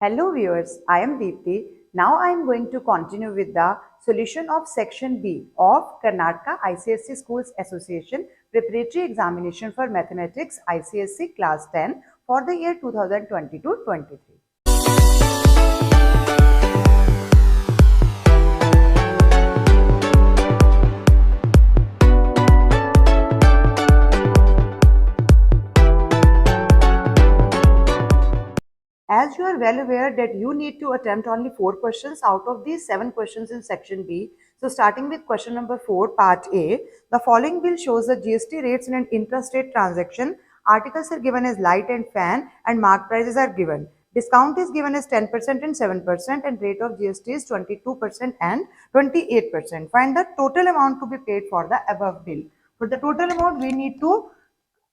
Hello viewers, I am Deepthi. Now I am going to continue with the solution of section B of Karnataka ICSE Schools Association Preparatory Examination for Mathematics ICSE Class 10 for the year 2022-23. As you are well aware that you need to attempt only 4 questions out of these 7 questions in section B. So starting with question number 4, part A, the following bill shows the GST rates in an intrastate transaction. Articles are given as light and fan and mark prices are given. Discount is given as 10% and 7% and rate of GST is 22% and 28%. Find the total amount to be paid for the above bill. For the total amount, we need to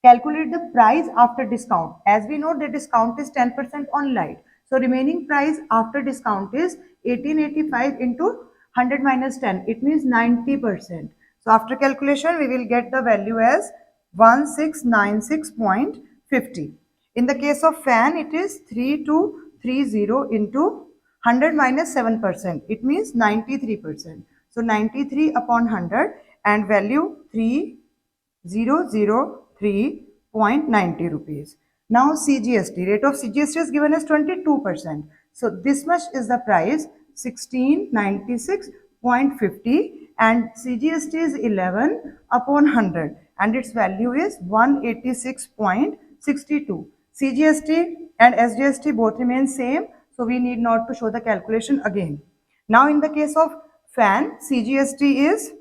calculate the price after discount. As we know, the discount is 10% on light. So remaining price after discount is 1885 into 100 minus 10. It means 90%. So after calculation, we will get the value as 1696.50. In the case of fan, it is 3230 into 100 minus 7%. It means 93%. So 93 upon 100 and value 3003.90 rupees. Now CGST, rate of CGST is given as 22%. So this much is the price, 1696.50, and CGST is 11 upon 100 and its value is 186.62. CGST and SGST both remain same, so we need not to show the calculation again. Now in the case of fan, CGST is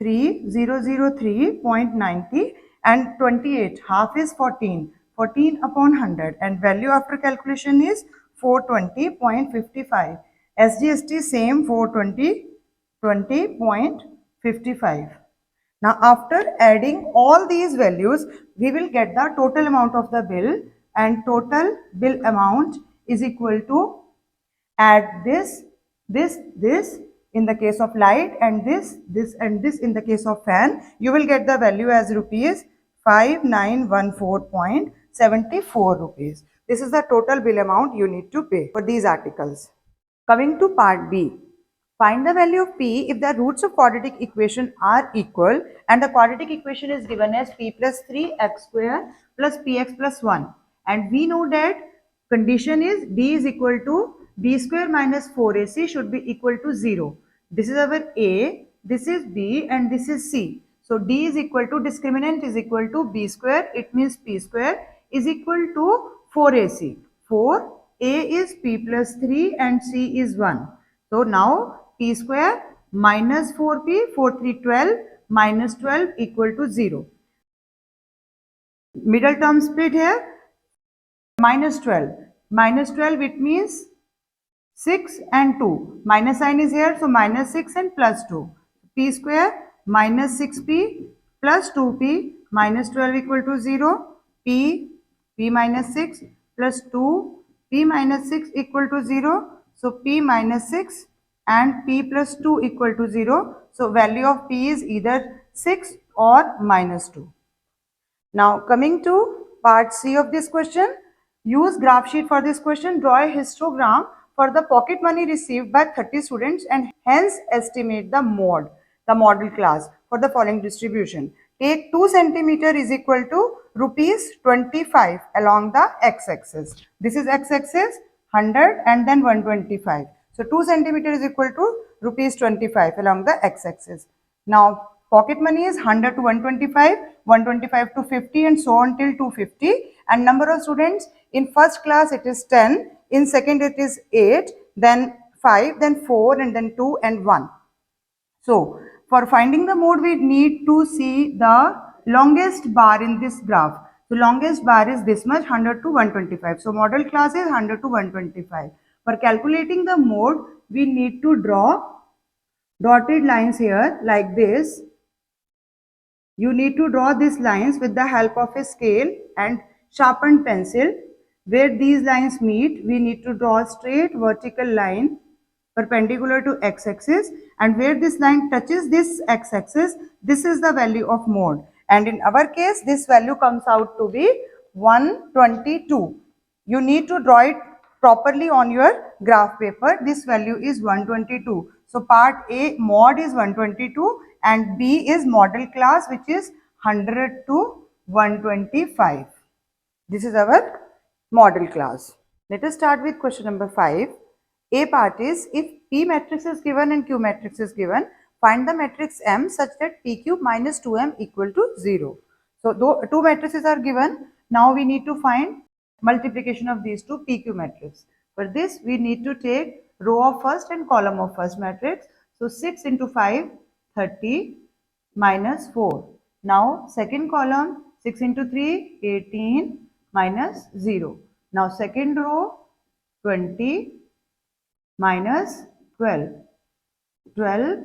3003.90 and 28, half is 14 upon 100 and value after calculation is 420.55. SGST same, 420.55. Now after adding all these values, we will get the total amount of the bill, and total bill amount is equal to, add this in the case of light and this and this in the case of fan, you will get the value as rupees 5914.74 rupees. This is the total bill amount you need to pay for these articles. Coming to part B, find the value of P if the roots of quadratic equation are equal and the quadratic equation is given as P plus 3x square plus Px plus 1. And we know that condition is D is equal to B square minus 4AC should be equal to 0. This is our A, this is B and this is C. So D is equal to, discriminant is equal to B square, it means P square is equal to 4AC. 4, A is P plus 3 and C is 1. So now P square minus 4P, 4 3 12 minus 12 equal to 0. Middle term split here, minus 12. Minus 12 it means 6 and 2. Minus sign is here, so minus 6 and plus 2. P square minus 6P plus 2P minus 12 equal to 0. P minus 6 plus 2, P minus 6 equal to 0. So P minus 6 and P plus 2 equal to 0. So value of P is either 6 or minus 2. Now coming to part C of this question, use graph sheet for this question. Draw a histogram for the pocket money received by 30 students and hence estimate the model class for the following distribution. Take 2 centimeter is equal to rupees 25 along the x-axis. This is x-axis 100 and then 125. So 2 centimeter is equal to rupees 25 along the x-axis. Now pocket money is 100 to 125, 125 to 50 and so on till 250. And number of students in first class it is 10, in second it is 8, then 5, then 4 and then 2 and 1. So for finding the mode we need to see the longest bar in this graph. So longest bar is this much, 100 to 125. So model class is 100 to 125. For calculating the mode we need to draw dotted lines here like this. You need to draw these lines with the help of a scale and sharpened pencil. Where these lines meet, we need to draw a straight vertical line perpendicular to x-axis, and where this line touches this x-axis, this is the value of mode. And in our case, this value comes out to be 122. You need to draw it properly on your graph paper. This value is 122. So part A mod is 122 and B is model class, which is 100 to 125. This is our model class. Let us start with question number 5. A part is, if P matrix is given and Q matrix is given, find the matrix M such that PQ minus 2M equal to 0. So, though two matrices are given, now we need to find multiplication of these two PQ matrix. For this, we need to take row of first and column of first matrix. So, 6 into 5, 30 minus 4. Now, second column, 6 into 3, 18 minus 0. Now, second row, 20 minus 12. 12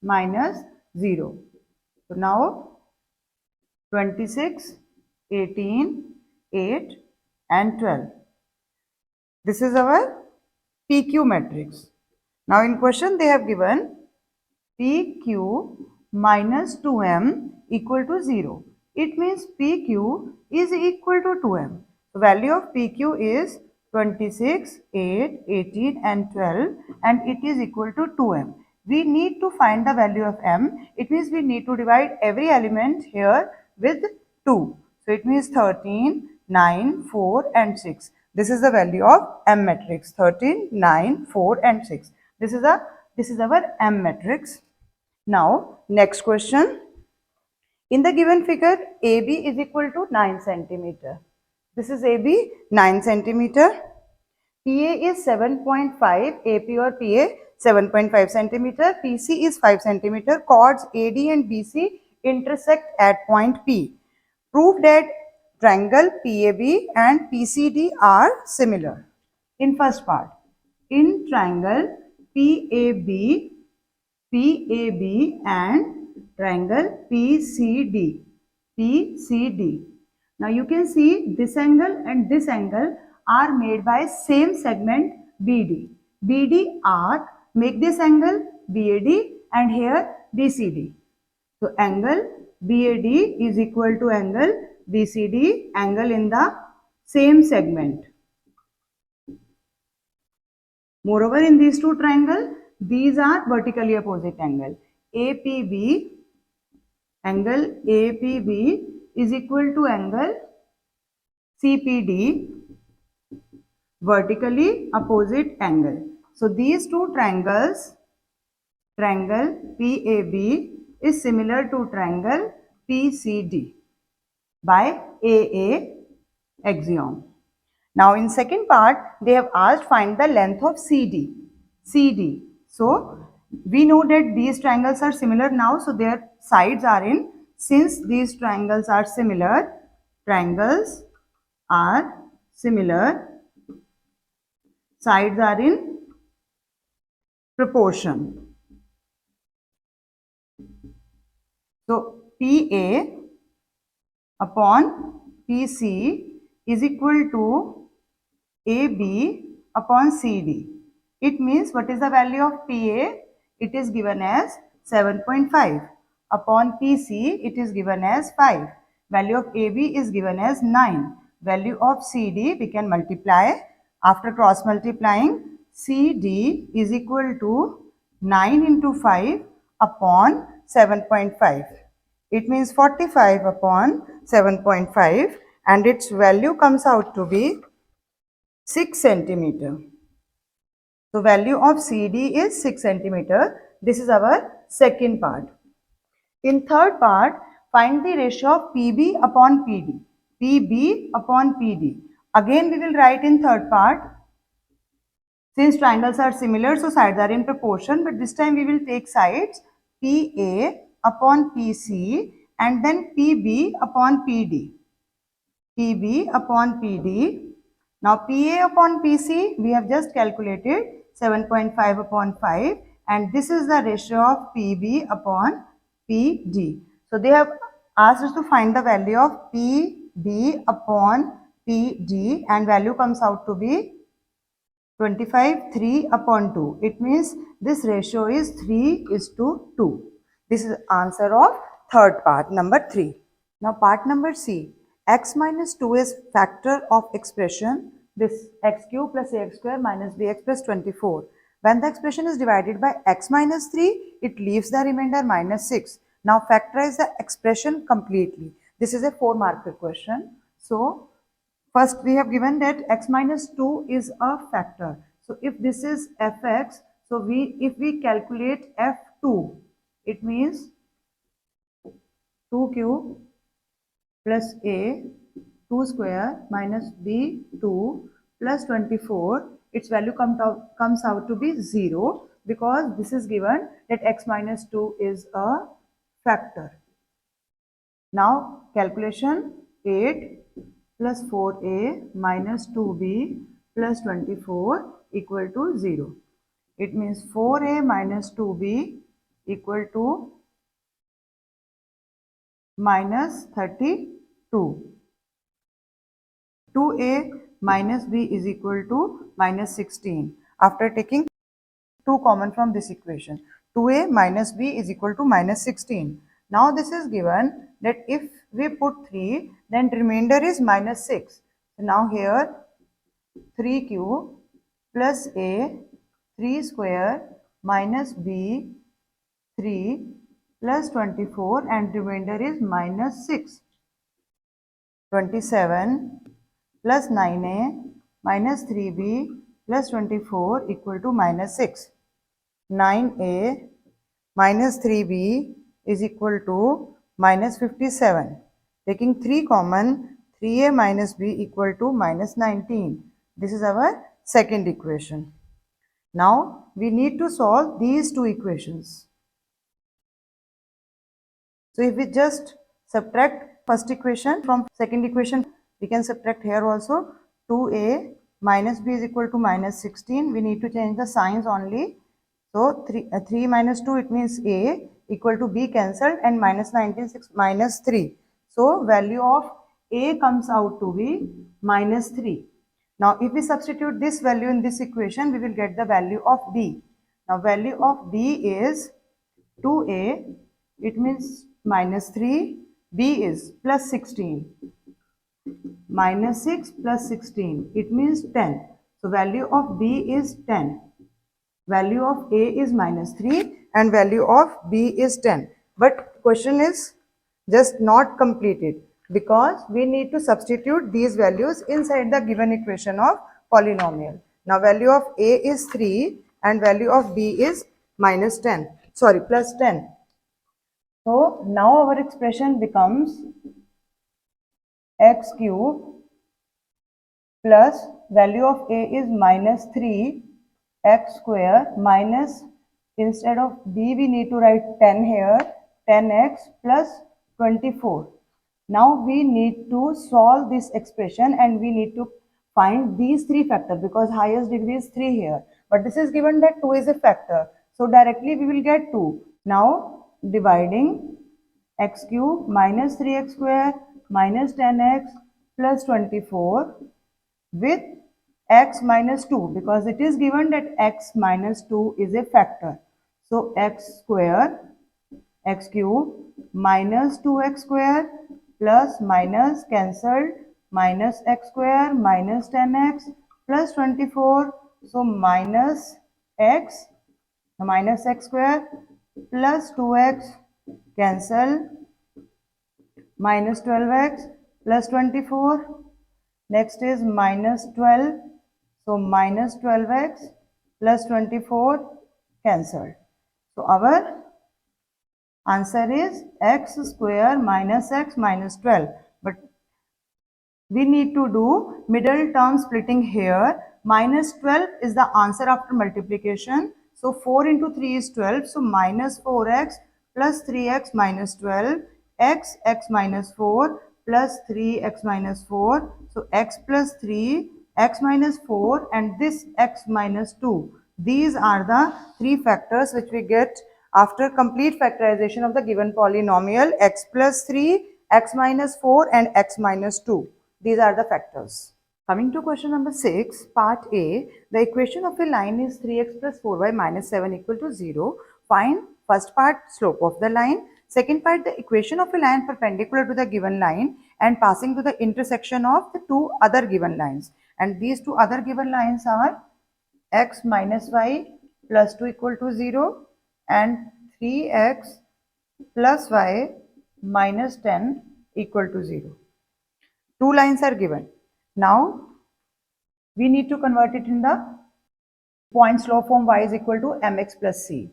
minus 0. So, now 26, 18, 8 and 12. This is our PQ matrix. Now, in question they have given PQ minus 2M equal to 0. It means PQ is equal to 2M. The value of PQ is 26, 8, 18 and 12 and it is equal to 2M. We need to find the value of M. It means we need to divide every element here with 2. So it means 13, 9, 4 and 6. This is the value of M matrix, 13, 9, 4 and 6. This is our M matrix. Now, next question. In the given figure, AB is equal to 9 centimeter. This is AB, 9 centimeter. PA is 7.5, AP or PA 7.5 centimeter. PC is 5 centimeter. Chords AD and BC intersect at point P. Prove that triangle PAB and PCD are similar. In first part, in triangle PAB and triangle PCD. Now you can see this angle and this angle are made by same segment BD. BD arc make this angle BAD and here BCD. So angle BAD is equal to angle BCD, angle in the same segment. Moreover, in these two triangles, these are vertically opposite angle. APB, angle APB is equal to angle CPD, vertically opposite angle. So these two triangles, triangle PAB is similar to triangle PCD by AA axiom. Now in second part, they have asked find the length of CD. So we know that these triangles are similar now, so their sides are in. Since these triangles are similar, sides are in proportion. So PA upon PC is equal to AB upon CD. It means what is the value of PA? It is given as 7.5. Upon PC, it is given as 5. Value of AB is given as 9. Value of CD, we can multiply. After cross multiplying, CD is equal to 9 into 5 upon 7.5. It means 45 upon 7.5 and its value comes out to be 6 centimeter. So value of CD is 6 centimeter. This is our second part. In third part, find the ratio of PB upon PD. PB upon PD. Again we will write in third part. Since triangles are similar, so sides are in proportion, but this time we will take sides PA upon PC and then PB upon PD. PB upon PD. Now PA upon PC, we have just calculated 7.5 upon 5 and this is the ratio of PB upon PD. So they have asked us to find the value of PB upon PD and value comes out to be 25, 3 upon 2. It means this ratio is 3:2. This is answer of third part, number 3. Now part number C. X minus 2 is factor of expression this x cube plus ax square minus bx plus 24. When the expression is divided by x minus 3, it leaves the remainder minus 6. Now factorize the expression completely. This is a 4-marker question. So first we have given that x minus 2 is a factor. So if this is fx, so if we calculate f2, it means 2 cube plus a 2 square minus b 2 plus 24, its value comes out to be 0 because this is given that x minus 2 is a factor. Now calculation 8 plus 4a minus 2b plus 24 equal to 0. It means 4a minus 2b equal to minus 32. 2a minus b is equal to minus 16. After taking 2 common from this equation, 2a minus b is equal to minus 16. Now this is given that if we put 3, then remainder is minus 6. So now here 3 cube plus a 3 square minus b 3 plus 24 and remainder is minus 6. 27 plus 9a minus 3b plus 24 equal to minus 6. 9a minus 3b is equal to minus 57. Taking 3 common, 3a minus b equal to minus 19. This is our second equation. Now we need to solve these two equations. So if we just subtract first equation from second equation, we can subtract here also. 2a minus b is equal to minus 16. We need to change the signs only. So 3 minus 2, it means a equal to b cancelled and minus 19 6 minus 3. So value of a comes out to be minus 3. Now if we substitute this value in this equation, we will get the value of b. Now value of b is 2a, it means minus 3, b is plus 16, minus 6 plus 16, it means 10. So value of b is 10. Value of a is minus 3 and value of b is 10. But question is just not completed because we need to substitute these values inside the given equation of polynomial. Now value of a is 3 and value of b is minus 10. Sorry, plus 10. So now our expression becomes x cube plus value of a is minus 3 x square minus, instead of b we need to write 10 here, 10x plus 24. Now we need to solve this expression and we need to find these three factors because highest degree is 3 here. But this is given that 2 is a factor. So directly we will get 2. Now dividing x cube minus 3x square minus 10x plus 24 with x minus 2 because it is given that x minus 2 is a factor. So x square x cube minus 2x square plus minus cancelled minus x square minus 10x plus 24. So minus x square plus 2x cancel minus 12x plus 24. Next is minus 12. So minus 12x plus 24 cancelled. So our answer is x square minus x minus 12. But we need to do middle term splitting here. Minus 12 is the answer after multiplication. So 4 into 3 is 12. So minus 4x plus 3x minus 12. X minus 4 plus 3x minus 4. So x plus 3, x minus 4 and this x minus 2. These are the three factors which we get after complete factorization of the given polynomial x plus 3, x minus 4 and x minus 2. These are the factors. Coming to question number 6, part A, the equation of a line is 3x plus 4y minus 7 equal to 0. Find first part slope of the line, second part the equation of a line perpendicular to the given line and passing to the intersection of the two other given lines. and these two other given lines are x minus y plus 2 equal to 0 and 3x plus y minus 10 equal to 0. Two lines are given. Now we need to convert it in the point slope form y is equal to mx plus c.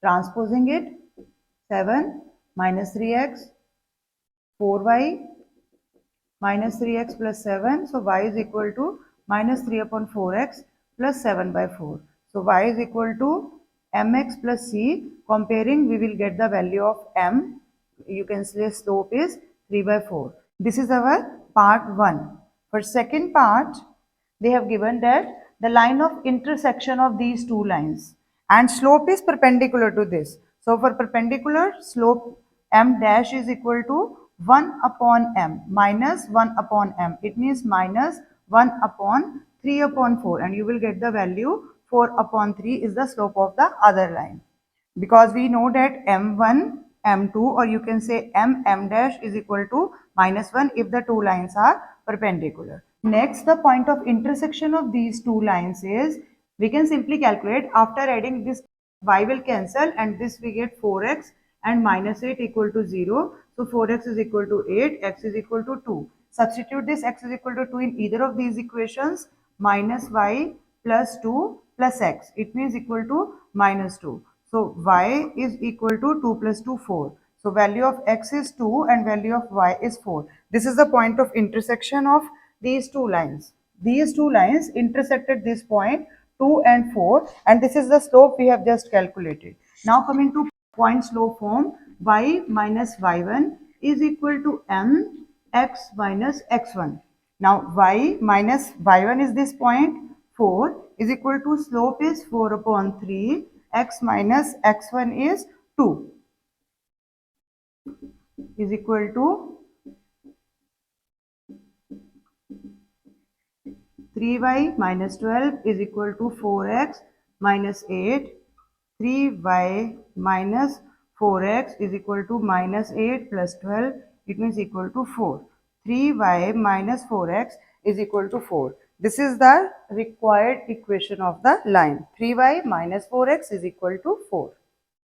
Transposing it, 7 minus 3x, 4y minus 3x plus 7. So y is equal to minus 3 upon 4x plus 7 by 4. So y is equal to mx plus c. Comparing, we will get the value of m. You can say slope is 3 by 4. This is our part 1. For second part, they have given that the line of intersection of these two lines and slope is perpendicular to this. So for perpendicular, slope m dash is equal to 1 upon m minus 1 upon m. It means minus 1 upon 3 upon 4, and you will get the value 4 upon 3 is the slope of the other line. Because we know that m1, m2, or you can say m dash is equal to minus 1 if the two lines are perpendicular. Next, the point of intersection of these two lines is, we can simply calculate after adding this, y will cancel and this we get 4x and minus 8 equal to 0. So 4x is equal to 8, x is equal to 2. Substitute this x is equal to 2 in either of these equations, minus y plus 2 plus x. It means equal to minus 2. So y is equal to 2 plus 2, 4. So value of x is 2 and value of y is 4. This is the point of intersection of these two lines. These two lines intersected this point 2 and 4, and this is the slope we have just calculated. Now coming to point slope form, y minus y1 is equal to m x minus x1. Now y minus y1 is this point, 4 is equal to slope is 4 upon 3, x minus x1 is 2 is equal to 3y minus 12 is equal to 4x minus 8. 3y minus 4x is equal to minus 8 plus 12. It means equal to 4. 3y minus 4x is equal to 4. This is the required equation of the line. 3y minus 4x is equal to 4.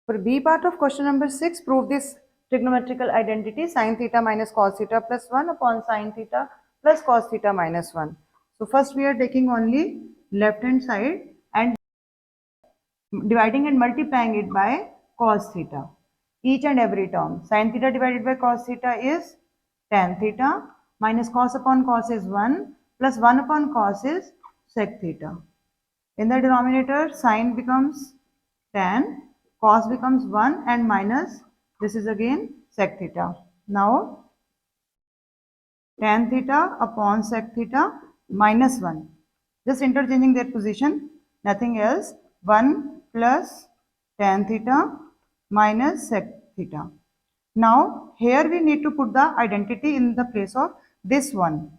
For B part of question number 6, prove this trigonometrical identity, sin theta minus cos theta plus 1 upon sin theta plus cos theta minus 1. So first we are taking only left hand side and dividing and multiplying it by cos theta. Each and every term. Sin theta divided by cos theta is tan theta, minus cos upon cos is 1, plus 1 upon cos is sec theta. In the denominator, sin becomes tan, cos becomes 1, and minus this is again sec theta. Now tan theta upon sec theta minus 1. Just interchanging their position, nothing else. 1 plus tan theta minus sec theta. Now here we need to put the identity in the place of this one.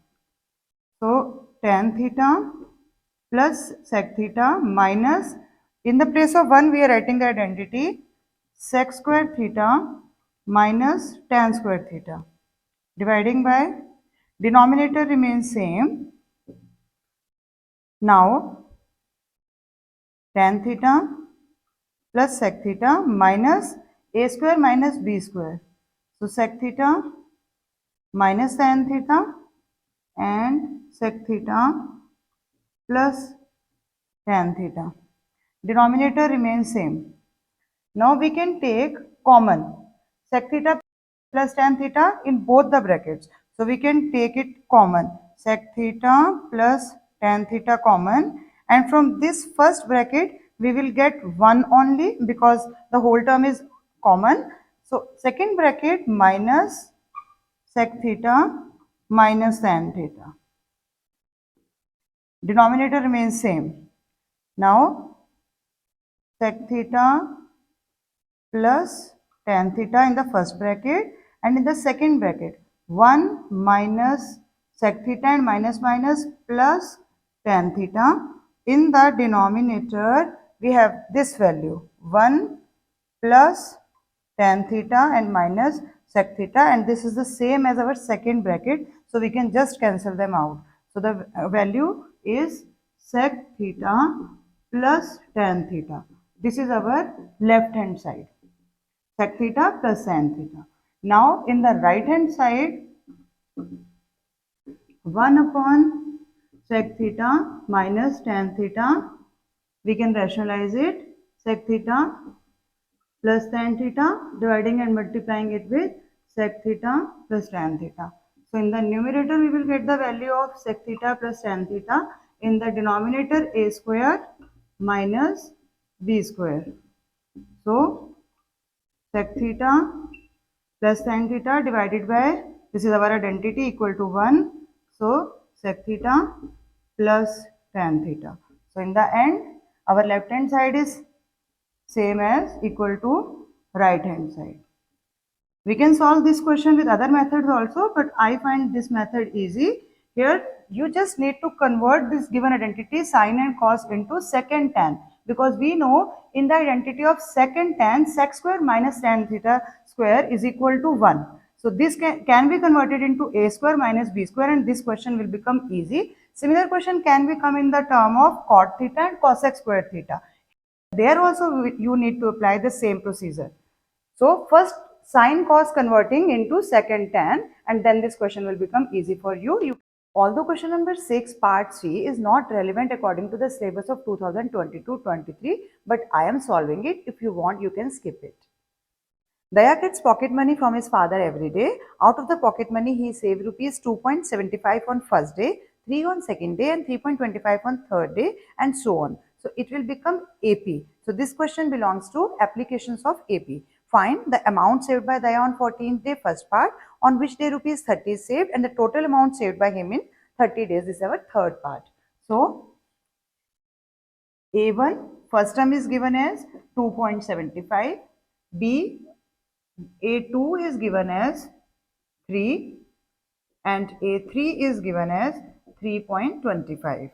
So tan theta plus sec theta minus, in the place of 1 we are writing the identity sec square theta minus tan square theta. Dividing by, denominator remains same. Now tan theta plus sec theta minus a square minus b square. So sec theta minus tan theta and sec theta plus tan theta. Denominator remains same. Now we can take common sec theta plus tan theta in both the brackets. So we can take it common, sec theta plus tan theta common, and from this first bracket we will get 1 only because the whole term is common. So second bracket minus sec theta minus tan theta. Denominator remains same. Now sec theta plus tan theta in the first bracket, and in the second bracket 1 minus sec theta and minus minus plus tan theta. In the denominator we have this value 1 plus tan theta and minus sec theta, and this is the same as our second bracket. So we can just cancel them out. So the value is sec theta plus tan theta. This is our left hand side. Sec theta plus tan theta. Now in the right hand side, 1 upon sec theta minus tan theta, we can rationalize it, sec theta plus tan theta, dividing and multiplying it with sec theta plus tan theta. So in the numerator we will get the value of sec theta plus tan theta, in the denominator a square minus b square. So sec theta plus tan theta divided by, this is our identity, equal to 1. So sec theta plus tan theta. So in the end, our left hand side is same as equal to right hand side. We can solve this question with other methods also, but I find this method easy. Here you just need to convert this given identity sine and cos into secant tan, because we know in the identity of secant tan, sec square minus tan theta square is equal to 1. So this can be converted into a square minus b square, and this question will become easy. Similar question can be come in the term of cot theta and cosec square theta. There also you need to apply the same procedure. So first sine cos converting into secant tan, and then this question will become easy for you. Although question number 6 part 3 is not relevant according to the syllabus of 2022-23, but I am solving it. If you want, you can skip it. Daya gets pocket money from his father every day. Out of the pocket money, he saved rupees 2.75 on first day, 3 on second day, and 3.25 on third day, and so on. So it will become AP. So this question belongs to applications of AP. Find the amount saved by Daya on 14th day, first part, on which day rupees 30 is saved, and the total amount saved by him in 30 days. This is our third part. So A1, first term is given as 2.75. B, A2 is given as 3 and A3 is given as 3.25.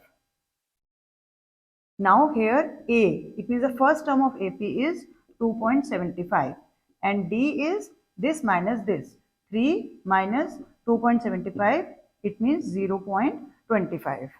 Now here A, it means the first term of AP is 2.75 and D is this minus this. 3 minus 2.75, it means 0.25.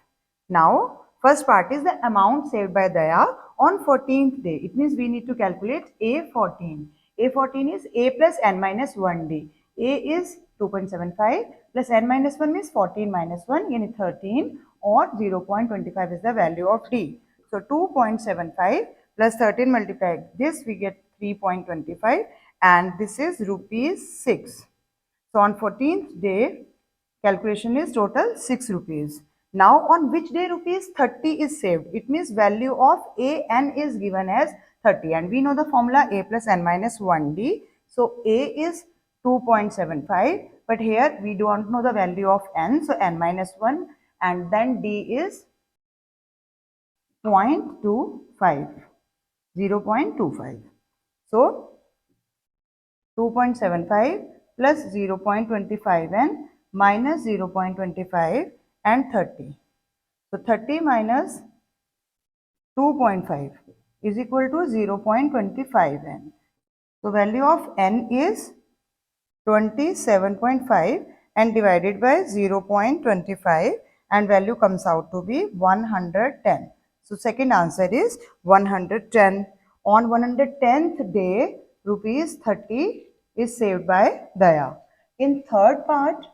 Now first part is the amount saved by Daya on 14th day. It means we need to calculate A14. A14 is A plus n minus 1D. A is 2.75 plus n minus 1 means 14 minus 1, yani 13, or 0.25 is the value of D. So 2.75 plus 13 multiplied this, we get 3.25, and this is rupees 6. So on 14th day, calculation is total 6 rupees. Now on which day rupees 30 is saved? It means value of A n is given as 30, and we know the formula A plus n minus 1D. So A is 2.75, but here we don't know the value of n, so n minus 1, and then D is 0.25. So 2.75 plus 0.25 and minus 0.25 and 30. So 30 minus 2.5 is equal to 0.25 n. So value of n is 27.5 and divided by 0.25, and value comes out to be 110. So second answer is 110. On 110th day, rupees 30 is saved by Daya. In third part,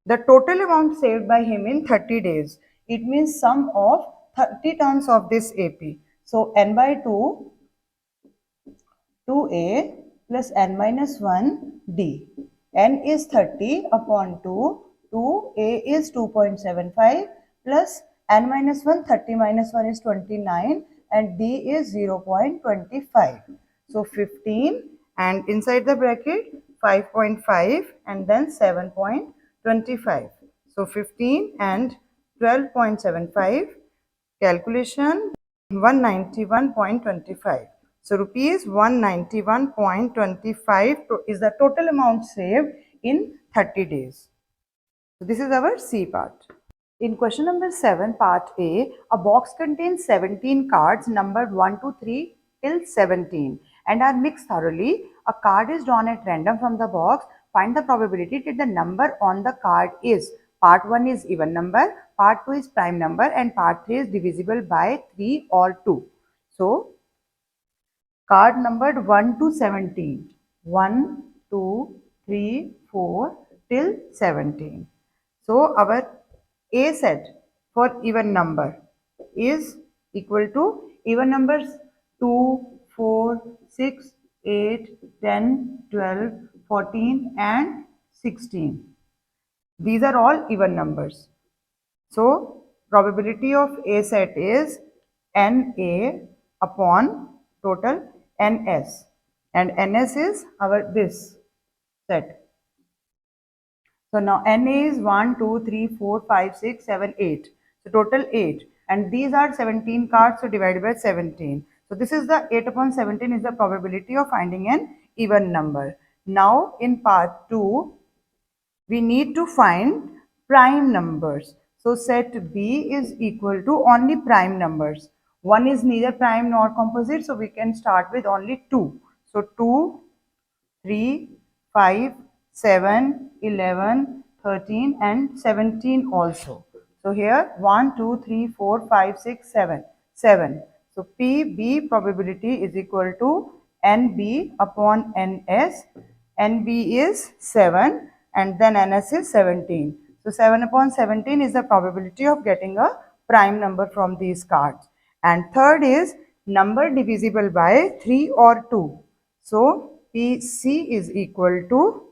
the total amount saved by him in 30 days. It means sum of 30 terms of this AP. So n by 2, 2a plus n minus 1 d. N is 30 upon 2, 2a is 2.75 plus n minus 1, 30 minus 1 is 29, and d is 0.25. So 15, and inside the bracket 5.5 and then 7.25. So 15 and 12.75, calculation 191.25. So rupees 191.25 is the total amount saved in 30 days. So this is our C part. In question number 7, part A, a box contains 17 cards numbered 1 to 3 till 17 and are mixed thoroughly. A card is drawn at random from the box. find the probability that the number on the card is part 1 is even number, part 2 is prime number, and part 3 is divisible by 3 or 2. So, card numbered 1 to 17. 1, 2, 3, 4 till 17. So, our A set for even number is equal to even numbers 2, 4, 6, 8, 10, 12, 14 and 16. These are all even numbers. So, probability of A set is NA upon total NS, and NS is our this set. So now NA is 1, 2, 3, 4, 5, 6, 7, 8. So total 8, and these are 17 cards, so divided by 17. So this is the 8 upon 17 is the probability of finding an even number. Now in part 2, we need to find prime numbers. So set B is equal to only prime numbers. 1 is neither prime nor composite, so we can start with only 2. So 2, 3, 5, 7, 11, 13 and 17 also. So here 1, 2, 3, 4, 5, 6, 7. 7. So PB probability is equal to NB upon NS. NB is 7 and then NS is 17. So 7 upon 17 is the probability of getting a prime number from these cards. And third is number divisible by 3 or 2. So PC is equal to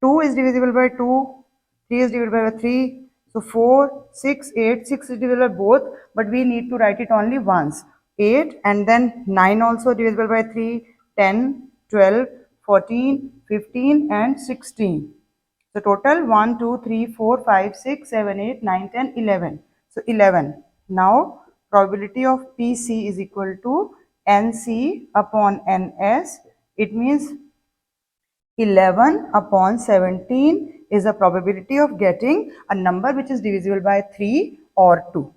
2 is divisible by 2, 3 is divisible by 3. So 4, 6, 8, 6 is divisible by both, but we need to write it only once. 8 and then 9 also divisible by 3, 10, 12, 14, 15 and 16. So total 1, 2, 3, 4, 5, 6, 7, 8, 9, 10, 11. So 11. Now probability of PC is equal to NC upon NS. It means 11 upon 17 is the probability of getting a number which is divisible by 3 or 2.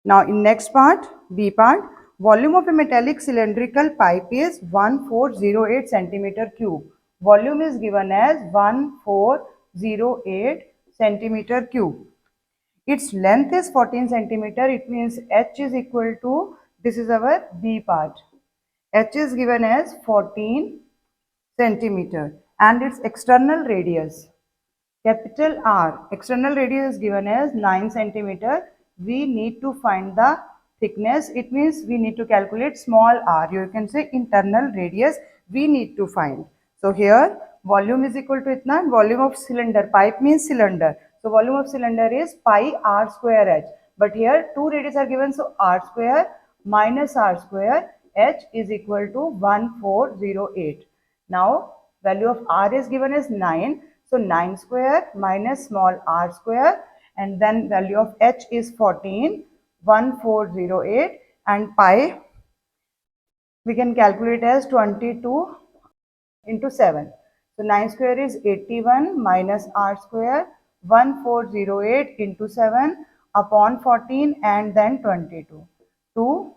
Now in next part, B part, volume of a metallic cylindrical pipe is 1408 centimeter cube. Volume is given as 1408 centimeter cube. Its length is 14 centimeter. It means H is equal to, this is our B part. H is given as 14 centimeter and its external radius, capital R, external radius is given as 9 centimeter. We need to find the thickness. It means we need to calculate small r. You can say internal radius we need to find. So here volume is equal to itna, volume of cylinder, pipe means cylinder. So volume of cylinder is pi r square h. But here two radius are given, so r square minus r square h is equal to 1408. Now value of r is given as 9. So 9 square minus small r square, and then value of h is 14, 1408, and pi we can calculate as 22 into 7. So 9 square is 81 minus r square, 1408 into 7 upon 14 and then 22. 2.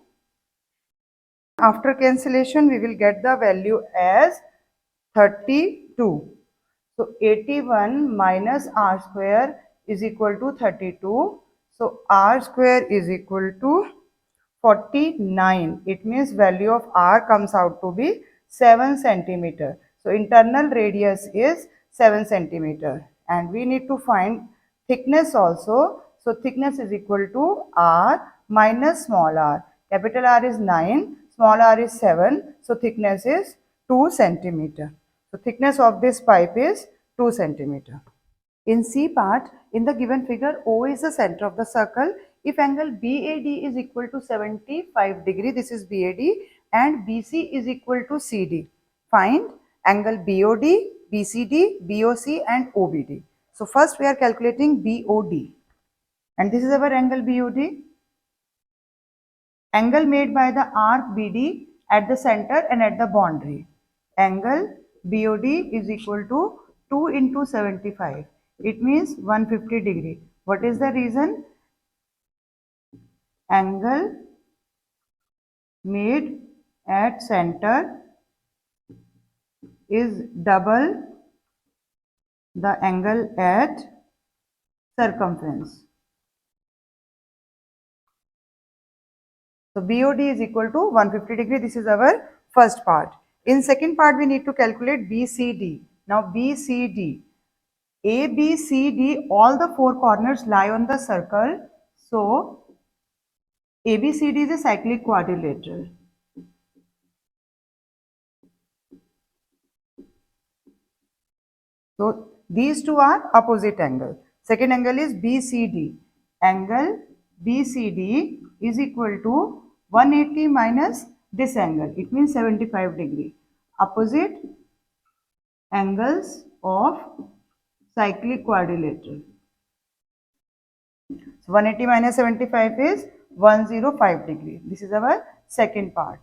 After cancellation we will get the value as 32. So 81 minus r square is equal to 32. So r square is equal to 49. It means value of r comes out to be 7 centimeter. So internal radius is 7 centimeter. And we need to find thickness also. So thickness is equal to r minus small r. Capital R is 9, small r is 7. So thickness is 2 centimeter. So thickness of this pipe is 2 centimeter. In C part, in the given figure, O is the center of the circle. If angle BAD is equal to 75 degree, this is BAD, and BC is equal to CD. Find angle BOD, BCD, BOC and OBD. So first we are calculating BOD. And this is our angle BOD. Angle made by the arc BD at the center and at the boundary. Angle BOD is equal to 2 into 75. It means 150 degree. What is the reason? Angle made at center is double the angle at circumference. So BOD is equal to 150 degree. This is our first part. In second part, we need to calculate BCD. Now BCD, A, B, C, D, all the four corners lie on the circle. So ABCD is a cyclic quadrilateral. So these two are opposite angle. Second angle is BCD. Angle BCD is equal to 180 minus this angle. It means 75 degree. Opposite angles of cyclic quadrilateral. So 180 minus 75 is 105 degree. This is our second part.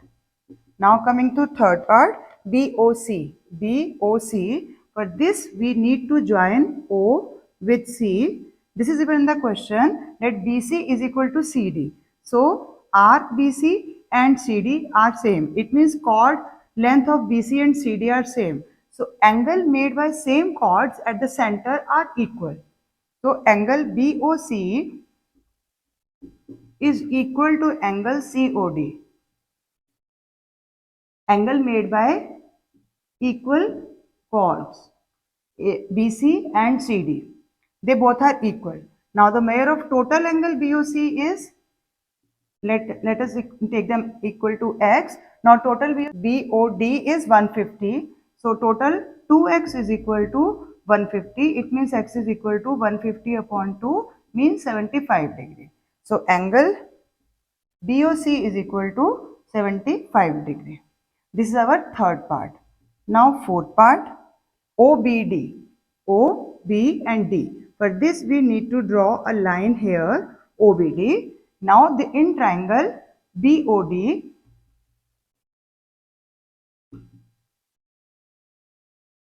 Now coming to third part, BOC. BOC, for this we need to join O with C. This is given in the question that BC is equal to CD. So arc BC and CD are same. It means chord length of BC and CD are same. So angle made by same chords at the center are equal. So angle BOC is equal to angle COD. Angle made by equal chords BC and CD. They both are equal. Now the measure of total angle BOC is, let us take them equal to x. Now total BOD is 150. So total 2x is equal to 150. It means x is equal to 150 upon 2 means 75 degree. So angle BOC is equal to 75 degree. This is our third part. Now fourth part, OBD. O, B and D. For this we need to draw a line here, OBD. Now in triangle BOD,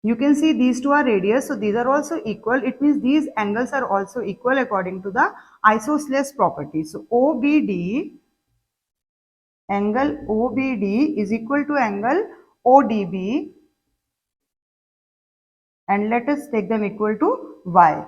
you can see these two are radius, so these are also equal. It means these angles are also equal according to the isosceles property. So OBD, angle OBD is equal to angle ODB, and let us take them equal to y.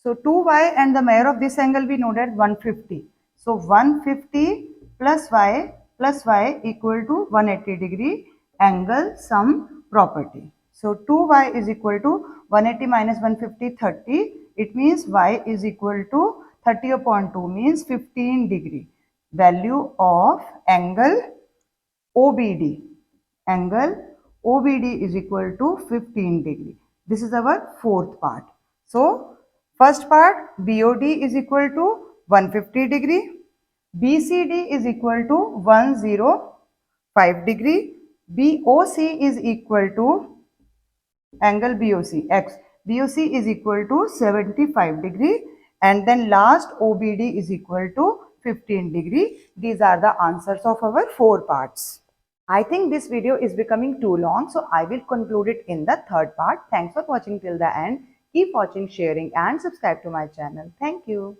So 2y and the measure of this angle we know that 150. So 150 plus y equal to 180 degree angle sum property. So 2y is equal to 180 minus 150 30. It means y is equal to 30 upon 2 means 15 degree. Value of angle OBD. Angle OBD is equal to 15 degree. This is our fourth part. So, first part BOD is equal to 150 degree. BCD is equal to 105 degree. BOC is equal to angle BOC, X. BOC is equal to 75 degree, and then last OBD is equal to 15 degree. These are the answers of our four parts. I think this video is becoming too long, so I will conclude it in the third part. Thanks for watching till the end. Keep watching, sharing and subscribe to my channel. Thank you.